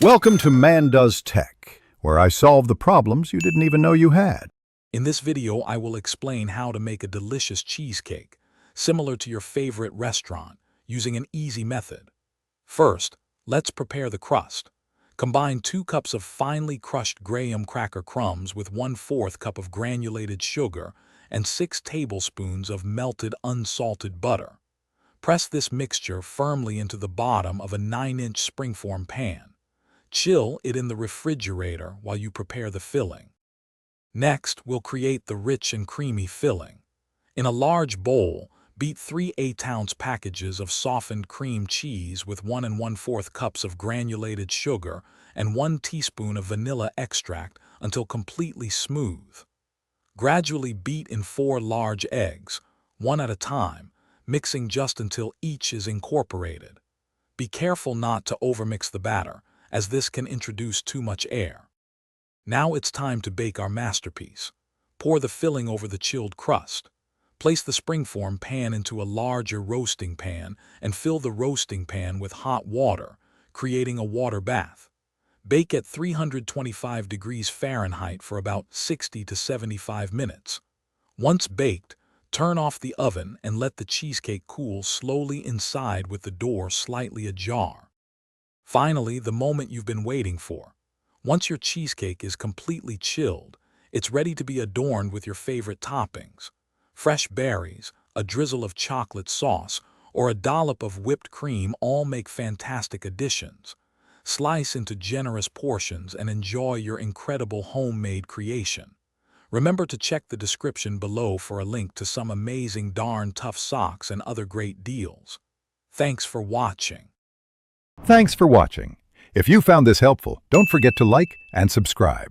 Welcome to Man Does Tech, where I solve the problems you didn't even know you had. In this video, I will explain how to make a delicious cheesecake, similar to your favorite restaurant, using an easy method. First, let's prepare the crust. Combine 2 cups of finely crushed graham cracker crumbs with 1/4 cup of granulated sugar and 6 tablespoons of melted unsalted butter. Press this mixture firmly into the bottom of a 9-inch springform pan. Chill it in the refrigerator while you prepare the filling. Next, we'll create the rich and creamy filling. In a large bowl, beat 3 8-ounce packages of softened cream cheese with 1 1/4 cups of granulated sugar and 1 teaspoon of vanilla extract until completely smooth. Gradually beat in 4 large eggs, one at a time, mixing just until each is incorporated. Be careful not to overmix the batter, as this can introduce too much air. Now it's time to bake our masterpiece. Pour the filling over the chilled crust. Place the springform pan into a larger roasting pan and fill the roasting pan with hot water, creating a water bath. Bake at 325 degrees Fahrenheit for about 60 to 75 minutes. Once baked, turn off the oven and let the cheesecake cool slowly inside with the door slightly ajar. Finally, the moment you've been waiting for. Once your cheesecake is completely chilled, it's ready to be adorned with your favorite toppings. Fresh berries, a drizzle of chocolate sauce, or a dollop of whipped cream all make fantastic additions. Slice into generous portions and enjoy your incredible homemade creation. Remember to check the description below for a link to some amazing darn tough socks and other great deals. Thanks for watching. Thanks for watching. If you found this helpful, don't forget to like and subscribe.